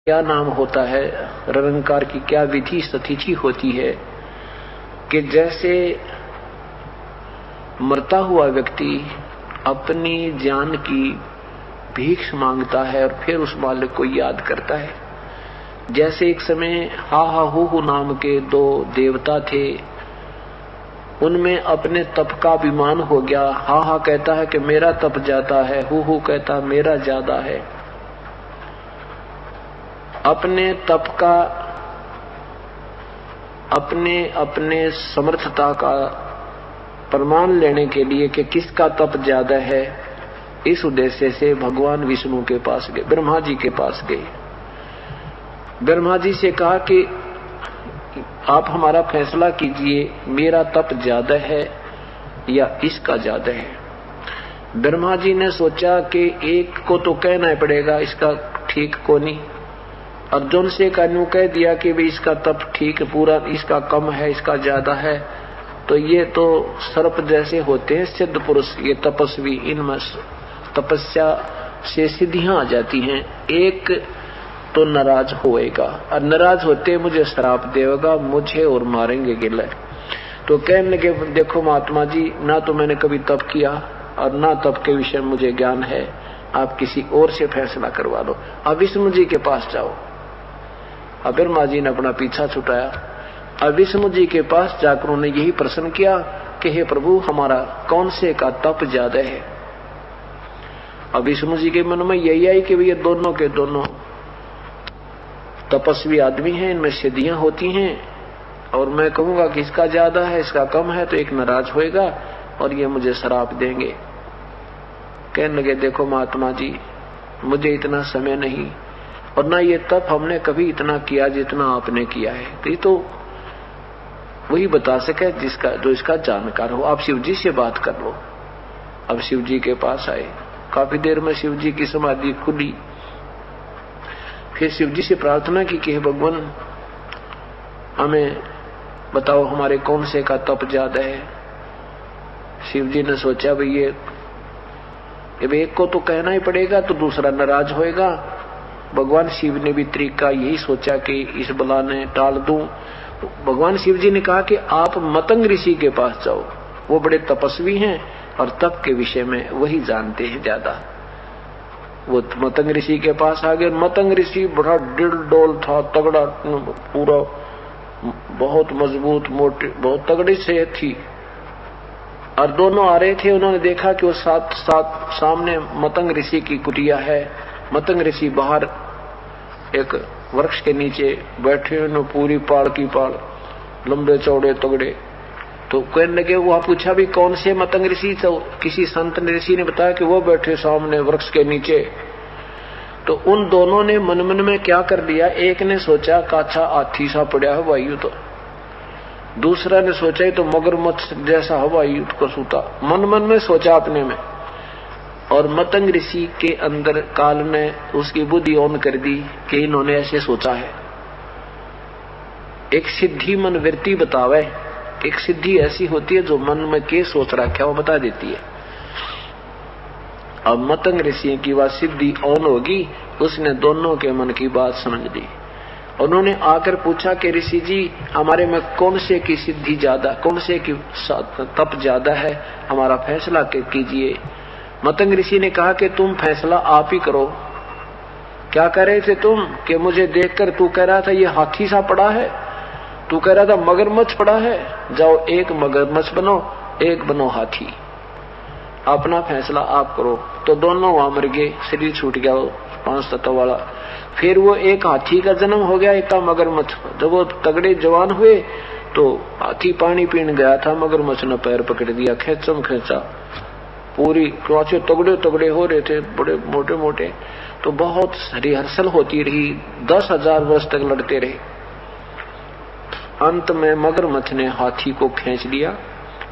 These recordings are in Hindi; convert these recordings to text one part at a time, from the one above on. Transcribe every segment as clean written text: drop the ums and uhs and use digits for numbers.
क्या नाम होता है, निरंकार की क्या विधि स्थिति होती है कि जैसे मरता हुआ व्यक्ति अपनी जान की भीख मांगता है और फिर उस मालिक को याद करता है। जैसे एक समय हा हा हु नाम के दो देवता थे, उनमें अपने तप का अभिमान हो गया। हा हा कहता है कि मेरा तप जाता है, हु कहता मेरा ज्यादा है। अपने तप का, अपने समर्थता का प्रमाण लेने के लिए कि किसका तप ज्यादा है, इस उद्देश्य से भगवान विष्णु के पास गए, ब्रह्मा जी के पास गए। ब्रह्मा जी से कहा कि आप हमारा फैसला कीजिए, मेरा तप ज्यादा है या इसका ज्यादा है। ब्रह्मा जी ने सोचा कि एक को तो कहना ही पड़ेगा इसका ठीक को नहीं। अर्जुन से कानू कह दिया कि भाई इसका तप ठीक पूरा, इसका कम है, इसका ज्यादा है, तो ये तो सर्प जैसे होते हैं सिद्ध पुरुष, ये तपस्वी, इनमें तपस्या से सिद्धियां आ जाती हैं। एक तो नाराज होएगा और नाराज होते मुझे श्राप देगा, मुझे और मारेंगे गिले। तो कहने लगे देखो महात्मा जी, ना तो मैंने कभी तप किया और ना तप के विषय में मुझे ज्ञान है, आप किसी और से फैसला करवा लो, अब विष्णु जी के पास जाओ। अब ब्रह्मा जी ने अपना पीछा छुटाया। अब विष्णु जी के पास जाकर उन्होंने यही प्रश्न किया कि हे प्रभु, हमारा कौन से का तप ज्यादा है। अब विष्णु जी के मन में यही आई कि ये दोनों के दोनों तपस्वी आदमी हैं, इनमें सिद्धियां होती हैं, और मैं कहूंगा कि इसका ज्यादा है, इसका कम है, तो एक नाराज होएगा और ये मुझे श्राप देंगे। कहने लगे देखो महात्मा जी, मुझे इतना समय नहीं और ना ये तप हमने कभी इतना किया जितना आपने किया है, तो ये तो वही बता सके जिसका, जो इसका जानकार हो। आप शिव जी से बात कर लो। अब शिव जी के पास आए, काफी देर में शिव जी की समाधि खुली। फिर शिव जी से प्रार्थना की कि हे भगवान, हमें बताओ हमारे कौन से का तप ज्यादा है। शिव जी ने सोचा भाई ये एक को तो कहना ही पड़ेगा, तो दूसरा नाराज होएगा। भगवान शिव ने भी तरीका यही सोचा कि इस बला ने टाल दूं। तो भगवान शिव जी ने कहा कि आप मतंग ऋषि के पास जाओ, वो बड़े तपस्वी हैं और तप के विषय में वही जानते हैं ज्यादा। वो मतंग ऋषि के पास आ गए। मतंग ऋषि बड़ा डिल डोल था, तगड़ा, पूरा बहुत मजबूत, मोटे, बहुत तगड़ी सेहत थी। और दोनों आ रहे थे, उन्होंने देखा कि वो साथ सामने मतंग ऋषि की कुटिया है। मतंग ऋषि बाहर एक वृक्ष के नीचे बैठे, उन्होंने पूरी पाड़ की पाड़, लंबे चौड़े तगड़े। तो कहने लगे, वो पूछा भी कौन से मतंग ऋषि, तो किसी संत ऋषि ने बताया कि वो बैठे सामने वृक्ष के नीचे। तो उन दोनों ने मन मन में क्या कर लिया, एक ने सोचा काछा हाथी सा पड़ा है वायु, तो दूसरा ने सोचा ही तो मगरमच्छ जैसा हवाई को सूता, मन मन में सोचा अपने में। और मतंग ऋषि के अंदर काल ने उसकी बुद्धि ऑन कर दी कि इन्होंने ऐसे सोचा है। एक सिद्धि मन वृत्ति बतावे, एक सिद्धि ऐसी होती है जो मन में के सोच रखा वो बता देती है। अब मतंग ऋषि की वह सिद्धि ऑन होगी, उसने दोनों के मन की बात समझ ली। उन्होंने आकर पूछा कि ऋषि जी, हमारे में कौन से की सिद्धि ज्यादा, कौन से की तप ज्यादा है, हमारा फैसला कीजिए। मतंग ऋषि ने कहा कि तुम फैसला आप ही करो। क्या कह रहे थे तुम कि मुझे देखकर तू कह रहा था ये हाथी सा पड़ा है, तू कह रहा था मगरमच्छ पड़ा है, जाओ एक मगरमच्छ बनो, एक बनो हाथी, अपना फैसला आप करो। तो दोनों वहां मर गए, शरीर छूट गया वो 5 तत्व वाला। फिर वो एक हाथी का जन्म हो गया, एक का मगरमच्छ। जब वो तगड़े जवान हुए तो हाथी पानी पीने गया था, मगरमच्छ ने पैर पकड़ दिया, खेचम खेचा, पूरी क्रोचे तगड़े तगड़े हो रहे थे, बड़े मोटे मोटे। तो बहुत रिहर्सल होती रही, 10,000 वर्ष तक लड़ते रहे। अंत में मगरमच्छ ने हाथी को खींच लिया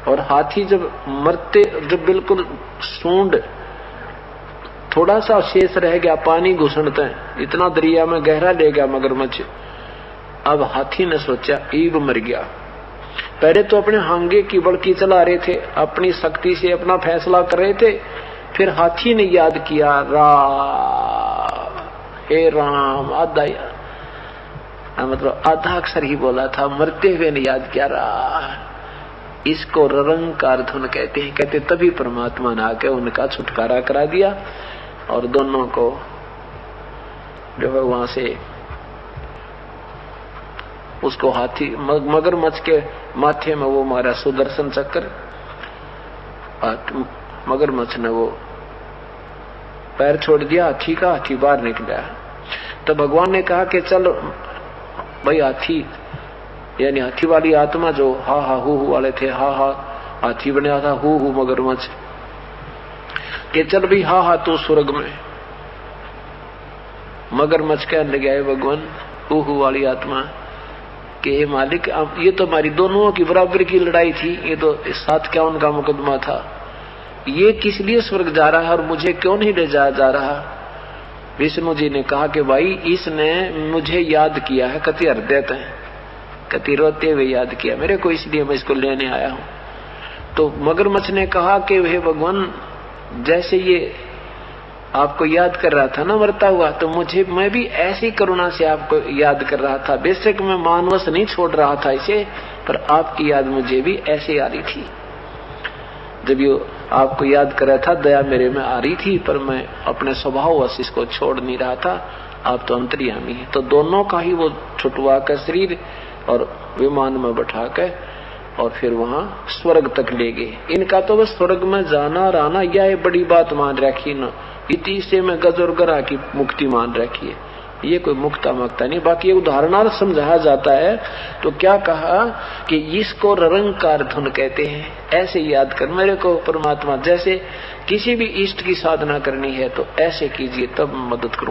और हाथी जब मरते, जब बिल्कुल सूंड थोड़ा सा शेष रह गया, पानी घुसनते इतना दरिया में गहरा ले गया मगरमच्छ। अब हाथी ने सोचा ईब मर गया। पहले तो अपने हांगे की बड़की चला रहे थे, अपनी शक्ति से अपना फैसला कर रहे थे। फिर हाथी ने याद किया, हे राम, आधा मतलब आधा अक्षर ही बोला था, मरते हुए ने याद किया रहा। इसको ररंकार धुन कहते हैं। कहते तभी परमात्मा ने आके उनका छुटकारा करा दिया और दोनों को जो है वहां से उसको हाथी मगरमच्छ के माथे में वो मारा सुदर्शन चक्र, मगरमच्छ ने वो पैर छोड़ दिया हाथी का, हाथी बाहर निकला। तो भगवान ने कहा कि चल भाई हाथी, यानी हाथी वाली आत्मा जो हा हा हु वाले थे, हा हा हाथी बना था, हु मगरमच्छ, कि चल भाई हा हा तू स्वर्ग में। मगरमच्छ कहने लगे है भगवान हु वाली आत्मा कि मालिक अब ये तो हमारी दोनों की बराबर की लड़ाई थी, ये तो साथ क्या उनका मुकदमा था, ये किस लिए स्वर्ग जा रहा है और मुझे क्यों नहीं ले जाया जा रहा। विष्णु जी ने कहा कि भाई इसने मुझे याद किया है, कति हृदय है, कति रोते हुए याद किया मेरे को, इसलिए मैं इसको लेने आया हूं। तो मगरमच्छ ने कहा कि हे भगवान, जैसे ये आपको याद कर रहा था ना मरता हुआ, तो मुझे मैं भी ऐसी करुणा से आपको याद कर रहा था। बेशक मैं मानवश नहीं छोड़ रहा था इसे, पर आपकी याद मुझे भी ऐसे आ रही थी। जब ये आपको याद कर रहा था, दया मेरे में आ रही थी, पर मैं अपने स्वभाववश इसको छोड़ नहीं रहा था। आप तो अंतर्यामी है। तो दोनों का ही वो छुटवा कर शरीर और विमान में बैठा कर और फिर वहां स्वर्ग तक ले गए। इनका तो बस स्वर्ग में जाना रहना यह बड़ी बात मान रखी न, इति से में गज और गरा की मुक्ति मान रखी है, ये कोई मुक्ता मक्ता नहीं। बाकी उदाहरणार्थ समझाया जाता है। तो क्या कहा कि इसको ररंकार धुन कहते हैं। ऐसे याद कर मेरे को परमात्मा, जैसे किसी भी इष्ट की साधना करनी है तो ऐसे कीजिए, तब मदद करूं।